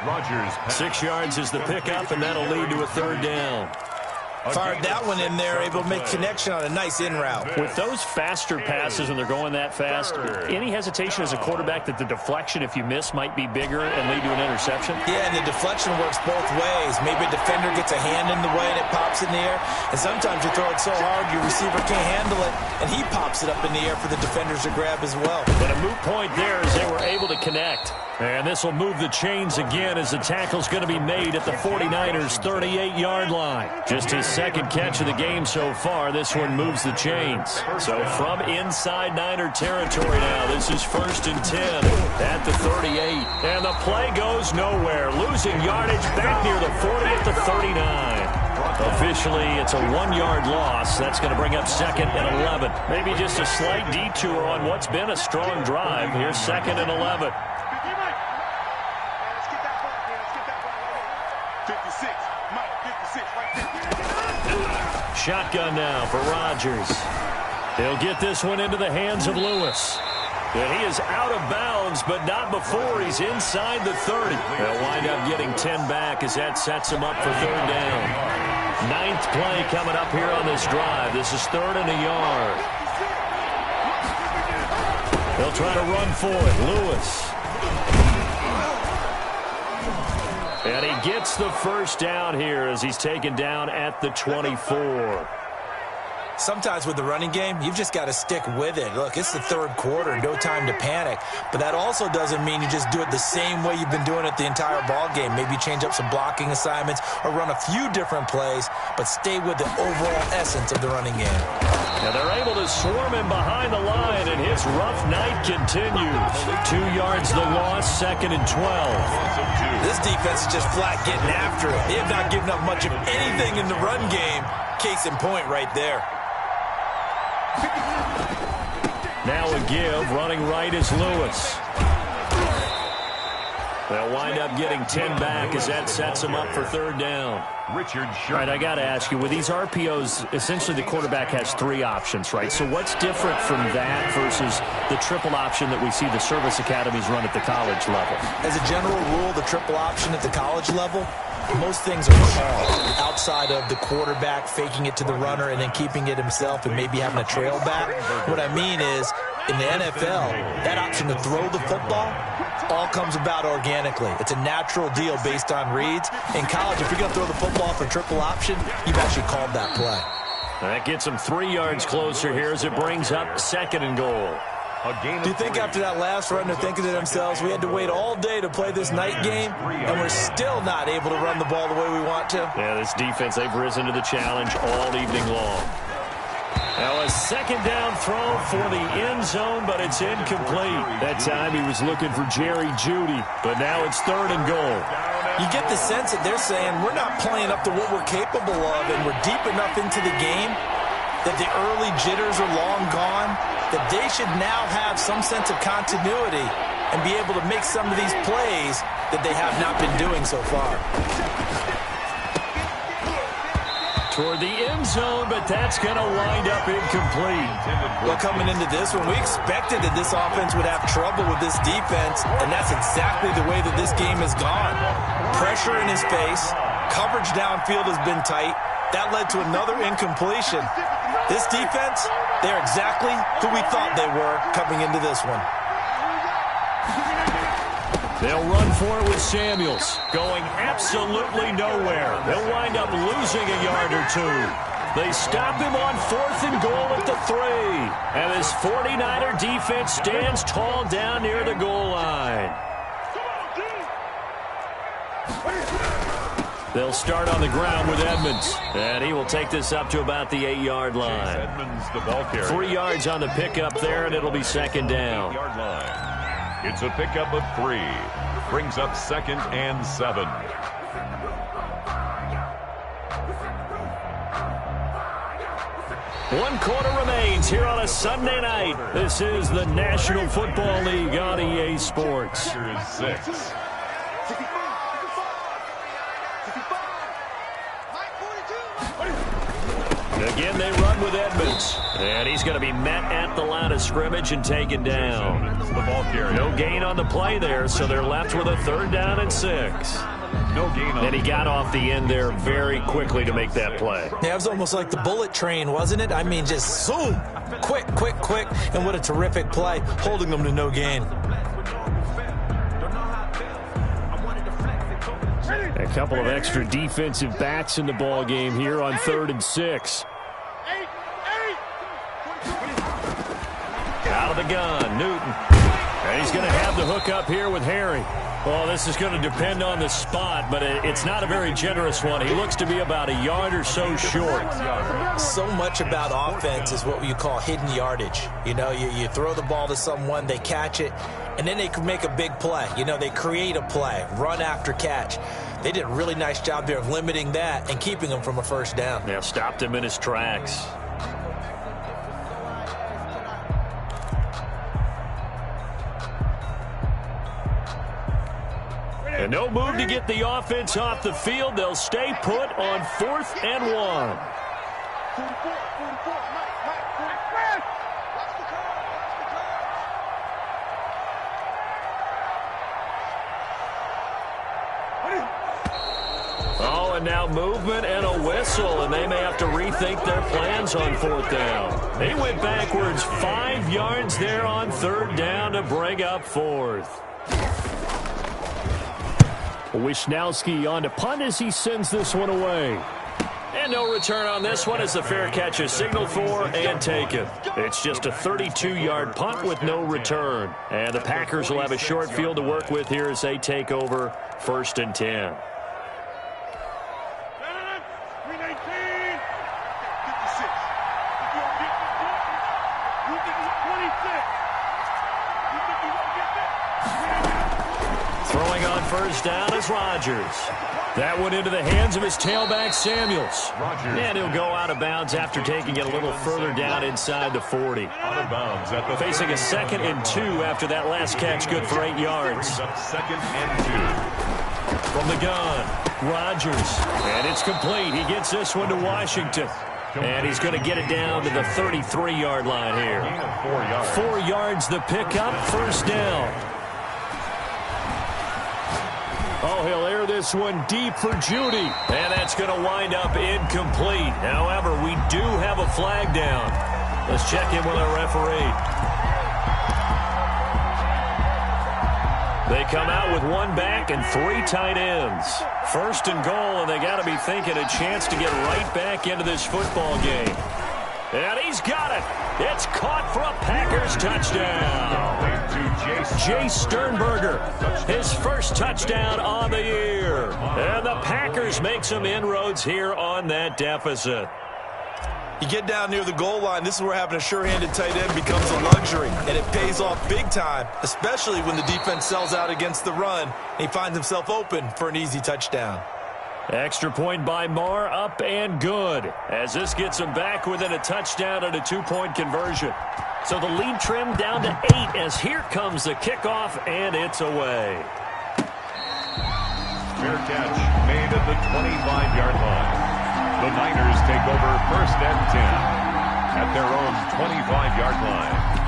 Rodgers. 6 yards is the pickup, and that'll lead to a third down. Fired that one in there, able to make connection on a nice in route. With those faster passes when they're going that fast, any hesitation as a quarterback that the deflection, if you miss, might be bigger and lead to an interception? Yeah, and the deflection works both ways. Maybe a defender gets a hand in the way and it pops in the air. And sometimes you throw it so hard your receiver can't handle it, and he pops it up in the air for the defenders to grab as well. But a moot point there as they were able to connect. And this will move the chains again as the tackle's going to be made at the 49ers' 38-yard line. Just his second catch of the game so far. This one moves the chains. So from inside Niner territory now, this is 1st and 10 at the 38. And the play goes nowhere. Losing yardage back near the 40 at the 39. Officially, it's a 1-yard loss. That's going to bring up 2nd and 11. Maybe just a slight detour on what's been a strong drive. Here's 2nd and 11. 56, Mike, 56, right there. Shotgun now for Rodgers. He'll get this one into the hands of Lewis. And he is out of bounds, but not before he's inside the 30. They'll wind up getting 10 back as that sets him up for third down. 9th play coming up here on this drive. This is 3rd and a yard. They'll try to run for it. Lewis. And he gets the first down here as he's taken down at the 24. Sometimes with the running game, you've just got to stick with it. Look, it's the third quarter, no time to panic. But that also doesn't mean you just do it the same way you've been doing it the entire ball game. Maybe change up some blocking assignments or run a few different plays, but stay with the overall essence of the running game. Now they're able to swarm him behind the line, and his rough night continues. 2 yards the loss, 2nd and 12. This defense is just flat getting after it. They have not given up much of anything in the run game. Case in point right there. Now a give, running right is Lewis. They'll wind up getting 10 back as that sets them up for 3rd down. Richard All right, I got to ask you, with these RPOs, essentially the quarterback has 3 options, right? So what's different from that versus the triple option that we see the service academies run at the college level? As a general rule, the triple option at the college level, most things are called outside of the quarterback faking it to the runner and then keeping it himself and maybe having a trail back. What I mean is, in the NFL, that option to throw the football all comes about organically. It's a natural deal based on reads. In college, if you're going to throw the football for triple option, you've actually called that play. That gets them 3 yards closer here as it brings up 2nd and goal. Do you think after that last run they're thinking to themselves, we had to wait all day to play this night game, and we're still not able to run the ball the way we want to? Yeah, this defense, they've risen to the challenge all evening long. Now a 2nd down throw for the end zone, but it's incomplete. That time he was looking for Jerry Jeudy, but now it's 3rd and goal. You get the sense that they're saying we're not playing up to what we're capable of, and we're deep enough into the game that the early jitters are long gone, that they should now have some sense of continuity and be able to make some of these plays that they have not been doing so far. Toward the end zone, but that's going to wind up incomplete. Well, coming into this one, we expected that this offense would have trouble with this defense, and that's exactly the way that this game has gone. Pressure in his face, coverage downfield has been tight. That led to another incompletion. This defense, they're exactly who we thought they were coming into this one. They'll run for it with Samuels, going absolutely nowhere. They'll wind up losing a yard or 2. They stop him on 4th and goal at the 3. And this 49er defense stands tall down near the goal line. They'll start on the ground with Edmonds, and he will take this up to about the 8-yard line. Edmonds, the ball carrier. 3 yards on the pickup there, and it'll be 2nd down. 8-yard line. It's a pickup of 3. Brings up 2nd and 7. One quarter remains here on a Sunday night. This is the National Football League on EA Sports. Here is 6. Again, they run with Edmonds. And he's going to be met at the line of scrimmage and taken down. The ball carrier. No gain on the play there, so they're left with a 3rd down and 6. No gain on. And he got off the end there very quickly to make that play. Yeah, it was almost like the bullet train, wasn't it? I mean, just zoom, quick, quick, quick, and what a terrific play, holding them to no gain. A couple of extra defensive backs in the ball game here on 3rd and 6. Out of the gun, Newton. And he's going to have the hook up here with Harry. Well, this is going to depend on the spot, but it's not a very generous one. He looks to be about a yard or so short. So much about offense is what you call hidden yardage. You know, you throw the ball to someone, they catch it, and then they can make a big play. You know, they create a play, run after catch. They did a really nice job there of limiting that and keeping him from a 1st down. Yeah, stopped him in his tracks. And no move to get the offense off the field. They'll stay put on 4th and 1. Oh, and now movement and a whistle, and they may have to rethink their plans on 4th down. They went backwards 5 yards there on 3rd down to bring up 4th. Wisnowski on to punt as he sends this one away. And no return on this one as the fair catch is signaled for and taken. It's just a 32-yard punt with no return. And the Packers will have a short field to work with here as they take over 1st and 10. Throwing on 1st down is Rodgers. That went into the hands of his tailback, Samuels. And he'll go out of bounds after taking it a little further down inside the 40. Out of bounds at the Facing a 2nd and 2 after that last catch, good for 8 yards. 2nd and 2. From the gun, Rodgers. And it's complete. He gets this one to Washington. And he's going to get it down to the 33-yard line here. 4 yards the pickup, 1st down. Oh, he'll air this one deep for Judy. And that's going to wind up incomplete. However, we do have a flag down. Let's check in with our referee. They come out with 1 back and 3 tight ends. 1st and goal, and they got to be thinking a chance to get right back into this football game. And he's got it. It's caught for a Packers touchdown. Jay Sternberger, his first touchdown on the year. And the Packers make some inroads here on that deficit. You get down near the goal line, this is where having a sure-handed tight end becomes a luxury, and it pays off big time, especially when the defense sells out against the run, and he finds himself open for an easy touchdown. Extra point by Marr, up and good, as this gets him back within a touchdown and a 2-point conversion. So the lead trimmed down to 8 as here comes the kickoff, and it's away. Fair catch made at the 25-yard line. The Niners take over 1st and 10 at their own 25-yard line.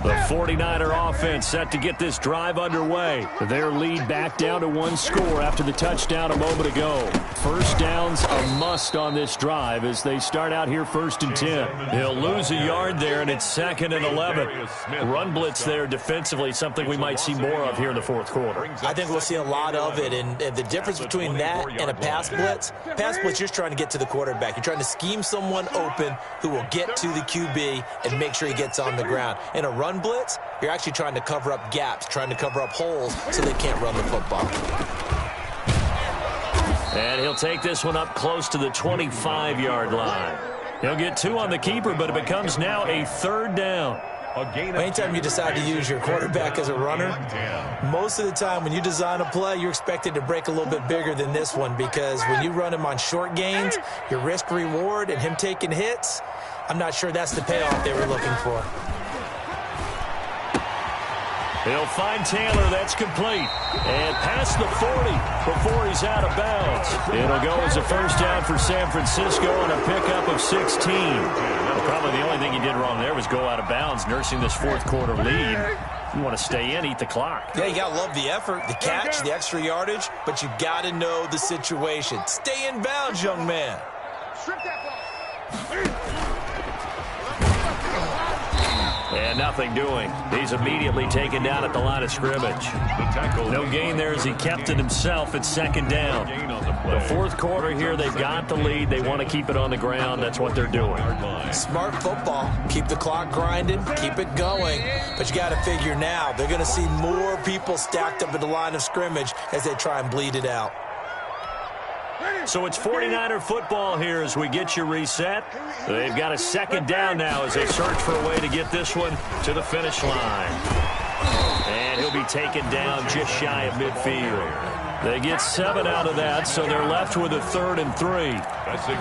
The 49er offense set to get this drive underway. Their lead back down to 1 score after the touchdown a moment ago. 1st down's a must on this drive as they start out here 1st and 10. He'll lose a yard there, and it's 2nd and 11. Run blitz there defensively, something we might see more of here in the 4th quarter. I think we'll see a lot of it, and the difference between that and a pass blitz, you're just trying to get to the quarterback. You're trying to scheme someone open who will get to the QB and make sure he gets on the ground. In a run blitz, you're actually trying to cover up gaps, trying to cover up holes so they can't run the football. And he'll take this one up close to the 25-yard line. He'll get 2 on the keeper, but it becomes now a 3rd down. Anytime you decide to use your quarterback as a runner, most of the time when you design a play, you're expected to break a little bit bigger than this one, because when you run him on short gains, your risk-reward and him taking hits, I'm not sure that's the payoff they were looking for. He'll find Taylor. That's complete. And past the 40 before he's out of bounds. It'll go as a 1st down for San Francisco on a pickup of 16. Well, probably the only thing he did wrong there was go out of bounds, nursing this 4th quarter lead. You want to stay in, eat the clock. Yeah, you got to love the effort, the catch, the extra yardage, but you got to know the situation. Stay in bounds, young man. And nothing doing. He's immediately taken down at the line of scrimmage. No gain there as he kept it himself at 2nd down. The 4th quarter here, they've got the lead. They want to keep it on the ground. That's what they're doing. Smart football. Keep the clock grinding. Keep it going. But you got to figure now, they're going to see more people stacked up at the line of scrimmage as they try and bleed it out. So it's 49er football here as we get you reset. They've got a 2nd down now as they search for a way to get this one to the finish line. And he'll be taken down just shy of midfield. They get 7 out of that, so they're left with a 3rd and 3.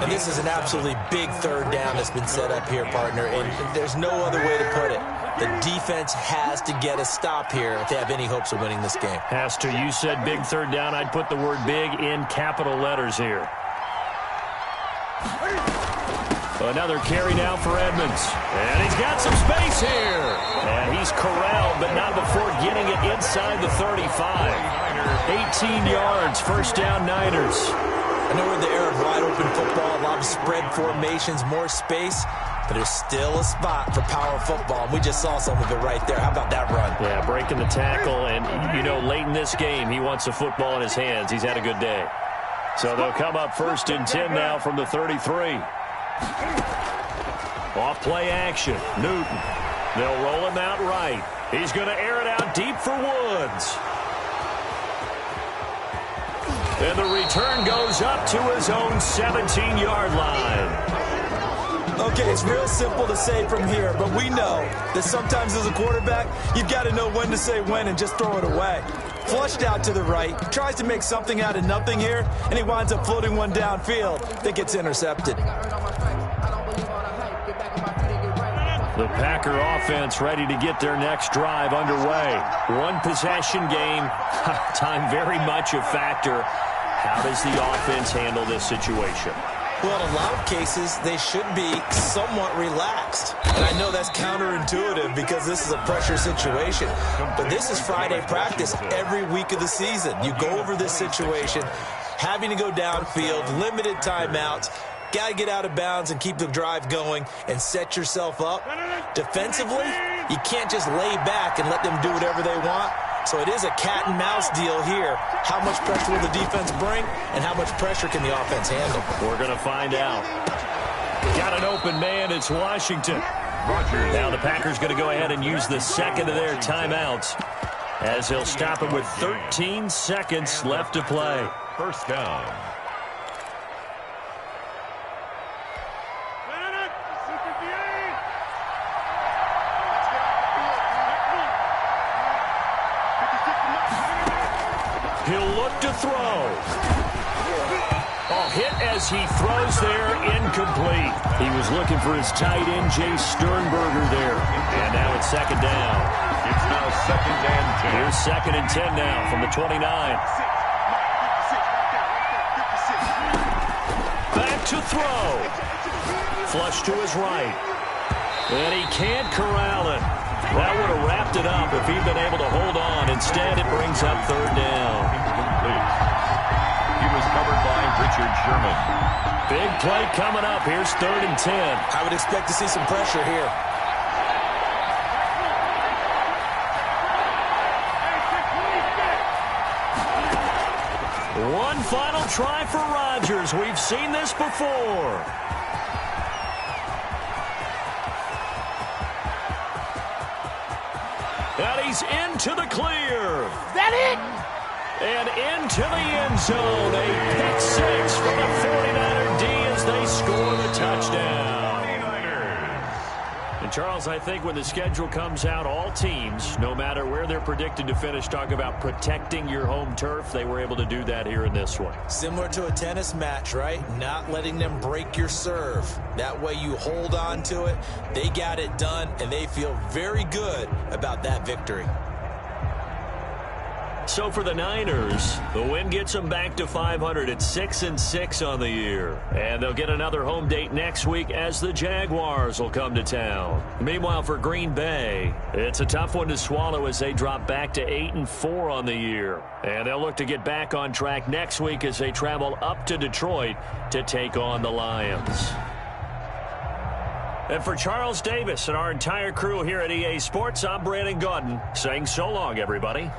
And this is an absolutely big 3rd down that's been set up here, partner, and there's no other way to put it. The defense has to get a stop here if they have any hopes of winning this game. Has to. You said big 3rd down. I'd put the word big in capital letters here. Another carry down for Edmonds. And he's got some space here. And he's corralled, but not before getting it inside the 35. 18 yards, 1st down Niners. I know we're in the era of wide open football, a lot of spread formations, more space. But there's still a spot for power football. We just saw some of it right there. How about that run? Yeah, breaking the tackle. And, you know, late in this game, he wants the football in his hands. He's had a good day. So they'll come up 1st and 10 now from the 33. Off play action. Newton. They'll roll him out right. He's going to air it out deep for Woods. And the return goes up to his own 17-yard line. Okay, it's real simple to say from here, but we know that sometimes as a quarterback, you've got to know when to say when and just throw it away. Flushed out to the right, tries to make something out of nothing here, and he winds up floating one downfield that gets intercepted. The Packer offense ready to get their next drive underway. One possession game, time very much a factor. How does the offense handle this situation? Well, in a lot of cases, they should be somewhat relaxed. And I know that's counterintuitive because this is a pressure situation. But this is Friday practice every week of the season. You go over this situation, having to go downfield, limited timeouts, got to get out of bounds and keep the drive going and set yourself up. Defensively, you can't just lay back and let them do whatever they want. So it is a cat and mouse deal here. How much pressure will the defense bring, and how much pressure can the offense handle? We're going to find out. Got an open man. It's Washington. Now the Packers going to go ahead and use the second of their timeouts as they'll stop it with 13 seconds left to play. First down. He'll look to throw. Oh, hit as he throws there, incomplete. He was looking for his tight end, Jay Sternberger there. And now it's second down. It's now 2nd and 10. Here's 2nd and 10 now from the 29. Back to throw. Flush to his right. And he can't corral it. That would have wrapped it up if he'd been able to hold on. Instead, it brings up 3rd down. He was covered by Richard Sherman. Big play coming up. Here's 3rd and 10. I would expect to see some pressure here. One final try for Rodgers. We've seen this before. And he's into the clear. That it? And into the end zone. A pick six from the 49er D as they score the touchdown. And Charles, I think when the schedule comes out, all teams, no matter where they're predicted to finish, talk about protecting your home turf. They were able to do that here in this one. Similar to a tennis match, right? Not letting them break your serve. That way you hold on to it. They got it done, and they feel very good about that victory. So for the Niners, the win gets them back to 500 at 6-6 on the year. And they'll get another home date next week as the Jaguars will come to town. Meanwhile, for Green Bay, it's a tough one to swallow as they drop back to 8-4 on the year. And they'll look to get back on track next week as they travel up to Detroit to take on the Lions. And for Charles Davis and our entire crew here at EA Sports, I'm Brandon Gaudin saying so long, everybody.